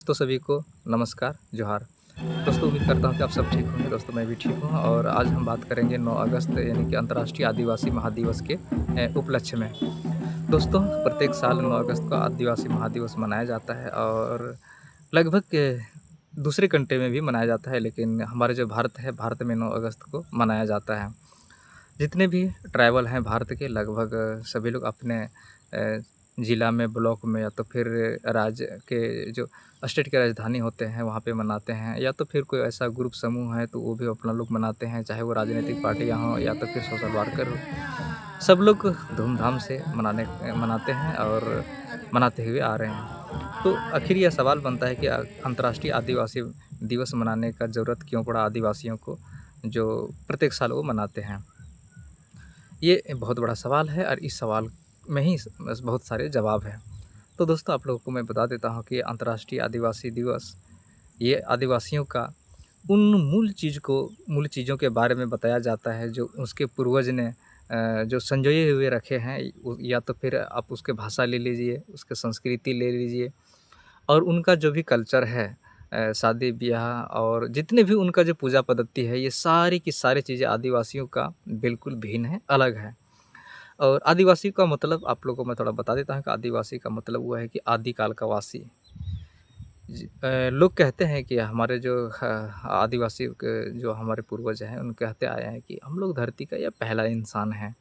दोस्तों सभी को नमस्कार, जोहार। दोस्तों उम्मीद करता हूँ कि आप सब ठीक होंगे। दोस्तों मैं भी ठीक हूँ और आज हम बात करेंगे 9 अगस्त यानी कि अंतर्राष्ट्रीय आदिवासी महादिवस के उपलक्ष्य में। दोस्तों प्रत्येक साल 9 अगस्त को आदिवासी महादिवस मनाया जाता है और लगभग दूसरे कंट्री में भी मनाया जाता है, लेकिन हमारे जो भारत है, भारत में 9 अगस्त को मनाया जाता है। जितने भी ट्राइबल हैं भारत के, लगभग सभी लोग अपने ज़िला में, ब्लॉक में या तो फिर राज्य के जो स्टेट के राजधानी होते हैं वहाँ पे मनाते हैं, या तो फिर कोई ऐसा ग्रुप समूह है तो वो भी अपना लोग मनाते हैं, चाहे वो राजनीतिक पार्टियाँ हों या तो फिर सोशल वर्कर हो। सब लोग धूमधाम से मनाते हैं और मनाते हुए आ रहे हैं। तो आखिर यह सवाल बनता है कि अंतर्राष्ट्रीय आदिवासी दिवस मनाने का ज़रूरत क्यों पड़ा आदिवासियों को, जो प्रत्येक साल वो मनाते हैं। ये बहुत बड़ा सवाल है और इस सवाल में ही बहुत सारे जवाब हैं। तो दोस्तों आप लोगों को मैं बता देता हूँ कि अंतर्राष्ट्रीय आदिवासी दिवस ये आदिवासियों का उन मूल चीज़ों के बारे में बताया जाता है जो उसके पूर्वज ने जो संजोए हुए रखे हैं। या तो फिर आप उसके भाषा ले लीजिए, उसके संस्कृति ले लीजिए और उनका जो भी कल्चर है, शादी ब्याह और जितने भी उनका जो पूजा पद्धति है, ये सारी की सारी चीज़ें आदिवासियों का बिल्कुल भिन्न है, अलग है। और आदिवासी का मतलब आप लोगों को मैं थोड़ा बता देता हूँ कि आदिवासी का मतलब वो है कि आदिकाल का वासी। लोग कहते हैं कि हमारे जो आदिवासी जो हमारे पूर्वज हैं, उन कहते आए हैं कि हम लोग धरती का यह पहला इंसान है।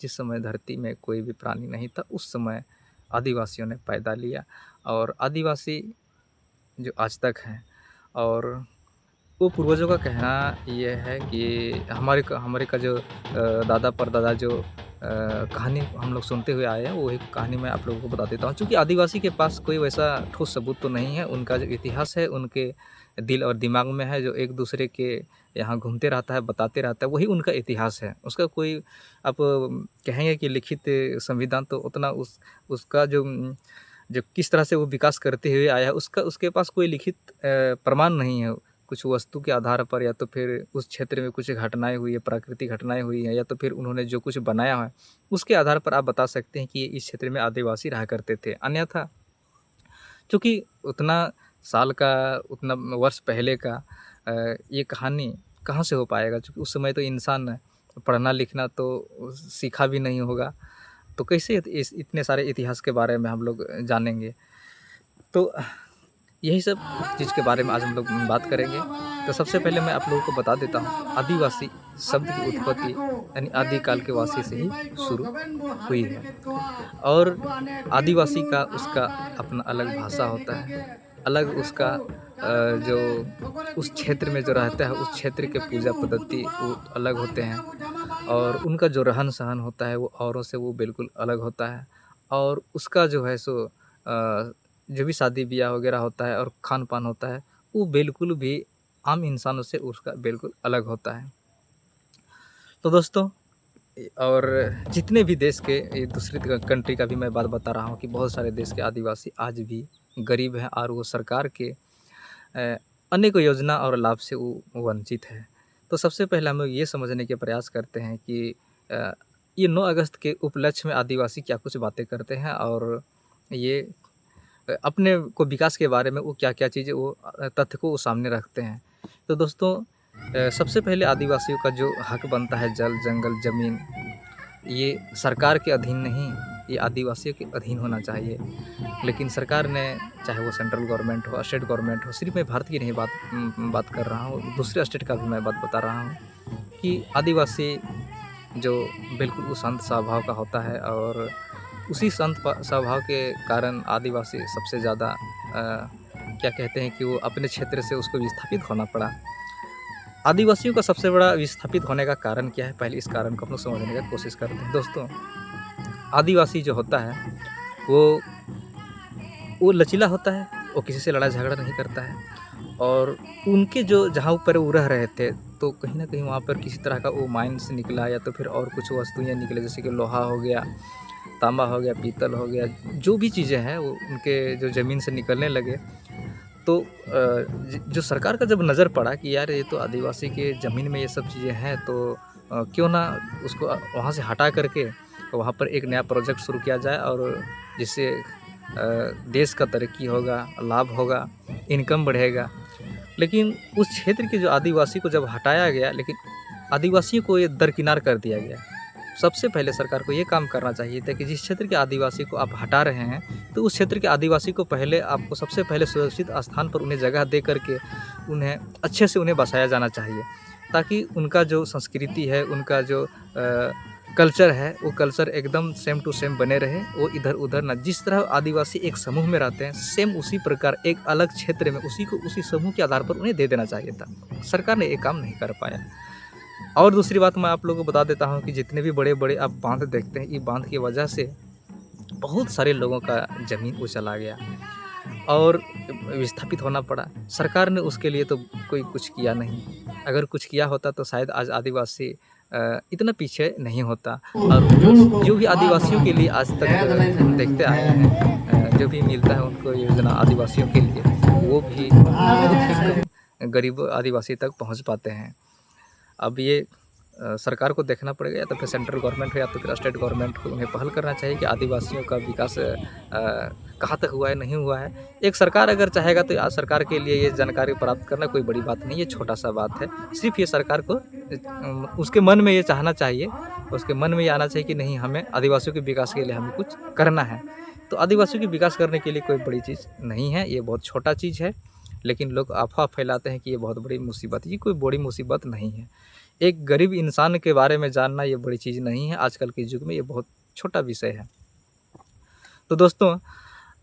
जिस समय धरती में कोई भी प्राणी नहीं था, उस समय आदिवासियों ने पैदा लिया और आदिवासी जो आज तक हैं। और वो पूर्वजों का कहना ये है कि हमारे का जो दादा परदादा जो कहानी हम लोग सुनते हुए आए हैं, वो एक कहानी मैं आप लोगों को बता देता हूँ। चूँकि आदिवासी के पास कोई वैसा ठोस सबूत तो नहीं है, उनका जो इतिहास है उनके दिल और दिमाग में है, जो एक-दूसरे के यहाँ घूमते रहता है, बताते रहता है, वही उनका इतिहास है। उसका कोई आप कहेंगे कि लिखित संविधान तो उतना उसका जो किस तरह से वो विकास करते हुए आया है, उसका उसके पास कोई लिखित प्रमाण नहीं है। कुछ वस्तु के आधार पर या तो फिर उस क्षेत्र में कुछ घटनाएँ हुई है, प्राकृतिक घटनाएँ हुई हैं, या तो फिर उन्होंने जो कुछ बनाया है, उसके आधार पर आप बता सकते हैं कि ये इस क्षेत्र में आदिवासी रहा करते थे। अन्यथा चूँकि उतना साल का, उतना वर्ष पहले का ये कहानी कहाँ से हो पाएगा? चूँकि उस समय तो इंसान पढ़ना-लिखना तो सीखा भी नहीं होगा, तो कैसे इस इतने सारे इतिहास के बारे में हम लोग जानेंगे? तो यही सब चीज़ के बारे में आज हम लोग बात करेंगे। तो सबसे पहले मैं आप लोगों को बता देता हूँ, आदिवासी शब्द की उत्पत्ति यानी आदिकाल के वासी से ही शुरू हुई है। और आदिवासी का उसका अपना अलग भाषा होता है, अलग उसका जो उस क्षेत्र में जो रहता है, उस क्षेत्र के पूजा पद्धति वो अलग होते हैं और उनका जो रहन-सहन होता है, वो औरों से वो बिल्कुल अलग होता है। और उसका जो है सो जो भी शादी-ब्याह वगैरह होता है और खान-पान होता है, वो बिल्कुल भी आम इंसानों से उसका बिल्कुल अलग होता है। तो दोस्तों और जितने भी देश के ये दूसरी कंट्री का भी मैं बात बता रहा हूँ कि बहुत सारे देश के आदिवासी आज भी गरीब हैं और वो सरकार के अ, अनेकों योजना और लाभ से वो वंचित है। तो सबसे पहले हम लोग ये समझने के प्रयास करते हैं कि ये 9 अगस्त के उपलक्ष्य में आदिवासी क्या कुछ बातें करते हैं और ये अपने को विकास के बारे में वो क्या-क्या चीज़ें वो तथ्य को वो सामने रखते हैं। तो दोस्तों सबसे पहले आदिवासियों का जो हक बनता है जल, जंगल, ज़मीन, ये सरकार के अधीन नहीं, ये आदिवासियों के अधीन होना चाहिए। लेकिन सरकार ने, चाहे वो सेंट्रल गवर्नमेंट हो, स्टेट गवर्नमेंट हो, सिर्फ़ मैं भारत की नहीं बात कर रहा हूँ, दूसरे स्टेट का भी मैं बात बता रहा हूँ कि आदिवासी जो बिल्कुल वो शांत स्वभाव का होता है और उसी संत स्वभाव के कारण आदिवासी सबसे ज़्यादा क्या कहते हैं कि वो अपने क्षेत्र से उसको विस्थापित होना पड़ा। आदिवासियों का सबसे बड़ा विस्थापित होने का कारण क्या है? पहले इस कारण को हम लोग समझने का कोशिश करते हैं। दोस्तों, आदिवासी जो होता है वो वो लचीला होता है, वो किसी से लड़ाई झगड़ा नहीं करता है और उनके जो जहाँ ऊपर वो रह रहे थे, तो कहीं न कहीं वहाँ पर किसी तरह का वो माइंस निकला या तो फिर और कुछ वस्तुएँ निकले, जैसे कि लोहा हो गया, तांबा हो गया, पीतल हो गया, जो भी चीज़ें हैं वो उनके जो ज़मीन से निकलने लगे। तो जो सरकार का जब नज़र पड़ा कि यार ये तो आदिवासी के ज़मीन में ये सब चीज़ें हैं, तो क्यों ना उसको वहाँ से हटा करके वहाँ पर एक नया प्रोजेक्ट शुरू किया जाए और जिससे देश का तरक्की होगा, लाभ होगा, इनकम बढ़ेगा। लेकिन उस क्षेत्र के जो आदिवासी को जब हटाया गया, लेकिन आदिवासियों को ये दरकिनार कर दिया गया। सबसे पहले सरकार को ये काम करना चाहिए था कि जिस क्षेत्र के आदिवासी को आप हटा रहे हैं, तो उस क्षेत्र के आदिवासी को पहले आपको सबसे पहले सुरक्षित स्थान पर उन्हें जगह दे करके उन्हें अच्छे से उन्हें बसाया जाना चाहिए, ताकि उनका जो संस्कृति है, उनका जो कल्चर है, वो कल्चर एकदम सेम टू सेम बने रहे। वो इधर-उधर ना, जिस तरह आदिवासी एक समूह में रहते हैं, सेम उसी प्रकार एक अलग क्षेत्र में उसी को उसी समूह के आधार पर उन्हें दे देना चाहिए था। सरकार ने ये काम नहीं कर पाया। और दूसरी बात मैं आप लोगों को बता देता हूँ कि जितने भी बड़े-बड़े आप बाँध देखते हैं, ये बाँध की वजह से बहुत सारे लोगों का ज़मीन वो चला गया और विस्थापित होना पड़ा। सरकार ने उसके लिए तो कोई कुछ किया नहीं। अगर कुछ किया होता तो शायद आज आदिवासी इतना पीछे नहीं होता। और जो भी आदिवासियों के लिए आज तक हम देखते आए हैं, जो भी मिलता है उनको योजना आदिवासियों के लिए, वो भी बहुत ही कम गरीब आदिवासी तक पहुँच पाते हैं। अब ये सरकार को देखना पड़ेगा, या तो फिर सेंट्रल गवर्नमेंट हो या तो फिर स्टेट गवर्नमेंट को उन्हें पहल करना चाहिए कि आदिवासियों का विकास कहाँ तक हुआ है, नहीं हुआ है। एक सरकार अगर चाहेगा तो आज सरकार के लिए ये जानकारी प्राप्त करना कोई बड़ी बात नहीं है, छोटा-सा बात है। सिर्फ़ ये सरकार को उसके मन में ये चाहना चाहिए, उसके मन में ये आना चाहिए कि नहीं, हमें आदिवासियों के विकास के लिए हमें कुछ करना है। तो आदिवासियों के विकास करने के लिए कोई बड़ी चीज़ नहीं है, ये बहुत छोटा चीज़ है। लेकिन लोग अफ़वाह फैलाते हैं कि ये बहुत बड़ी मुसीबत है। ये कोई बड़ी मुसीबत नहीं है। एक गरीब इंसान के बारे में जानना ये बड़ी चीज़ नहीं है, आजकल के युग में ये बहुत छोटा विषय है। तो दोस्तों,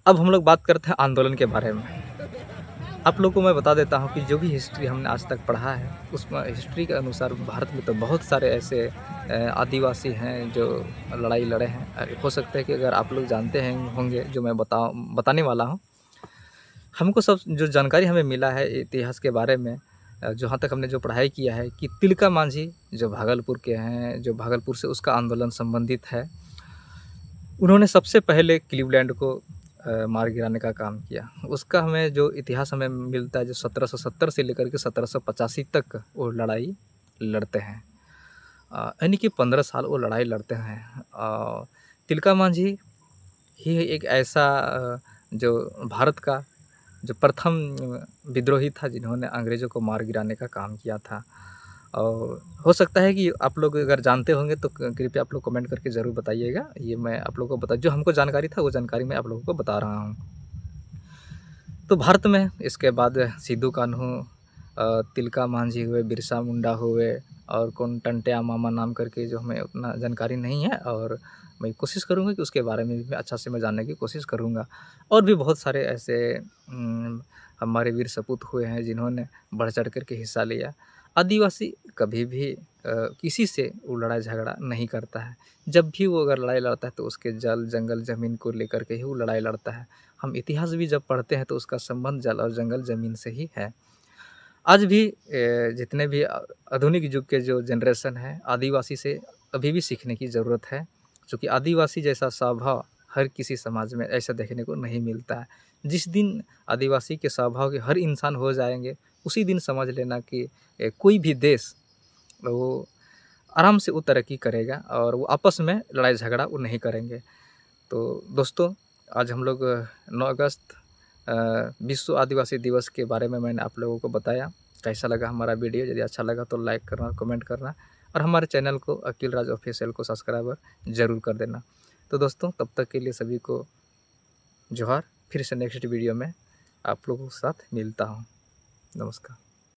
अब हम लोग बात करते हैं आंदोलन के बारे में। आप लोगों को मैं बता देता हूँ कि जो भी हिस्ट्री हमने आज तक पढ़ा है, उसमें हिस्ट्री के अनुसार भारत में तो बहुत सारे ऐसे आदिवासी हैं जो लड़ाई लड़े हैं। हो सकता है कि अगर आप लोग जानते हैं होंगे, जो मैं बताने वाला हूँ। हमको सब जो जानकारी हमें मिला है इतिहास के बारे में, जहाँ तक हमने जो पढ़ाई किया है, कि तिलका मांझी जो भागलपुर के हैं, जो भागलपुर से उसका आंदोलन संबंधित है, उन्होंने सबसे पहले क्लीवलैंड को मार गिराने का काम किया। उसका हमें जो इतिहास हमें मिलता है, जो 1770 से लेकर के 1785 तक वो लड़ाई लड़ते हैं। यानी कि 15 साल वो लड़ाई लड़ते हैं। तिलका मांझी ही एक ऐसा जो भारत का जो प्रथम विद्रोही था, जिन्होंने अंग्रेज़ों को मार गिराने का काम किया था। और हो सकता है कि आप लोग अगर जानते होंगे तो कृपया आप लोग कमेंट करके ज़रूर बताइएगा। ये मैं आप लोगों को जो हमको जानकारी था, वो जानकारी मैं आप लोगों को बता रहा हूँ। तो भारत में इसके बाद सिद्धू कान्हू, तिलका मांझी हुए, बिरसा मुंडा हुए, और कौन टंट्या मामा नाम करके, जो हमें उतना जानकारी नहीं है, और मैं कोशिश करूँगा कि उसके बारे में भी मैं अच्छा से मैं जानने की कोशिश करूँगा। और भी बहुत सारे ऐसे हमारे वीर सपूत हुए हैं जिन्होंने बढ़-चढ़ कर के हिस्सा लिया। आदिवासी कभी भी किसी से वो लड़ाई झगड़ा नहीं करता है। जब भी वो अगर लड़ाई लड़ता है तो उसके जल, जंगल, ज़मीन को लेकर के ही वो लड़ाई लड़ता है। हम इतिहास भी जब पढ़ते हैं तो उसका संबंध जल और जंगल, ज़मीन से ही है। आज भी जितने भी आधुनिक युग के जो जनरेशन है, आदिवासी से अभी भी सीखने की ज़रूरत है, क्योंकि आदिवासी जैसा स्वभाव हर किसी समाज में ऐसा देखने को नहीं मिलता है। जिस दिन आदिवासी के स्वभाव के हर इंसान हो जाएँगे, उसी दिन समझ लेना कि कोई भी देश वो आराम से वो तरक्की करेगा, और वो आपस में लड़ाई झगड़ा वो नहीं करेंगे। तो दोस्तों, आज हम लोग 9 अगस्त विश्व आदिवासी दिवस के बारे में मैंने आप लोगों को बताया। कैसा लगा हमारा वीडियो? यदि अच्छा लगा तो लाइक करना, कमेंट करना, और हमारे चैनल को अकील राज ऑफिशियल को सब्सक्राइबर ज़रूर कर देना। तो दोस्तों, तब तक के लिए सभी को जोहार। फिर से नेक्स्ट वीडियो में आप लोगों के साथ मिलता हूँ। नमस्कार।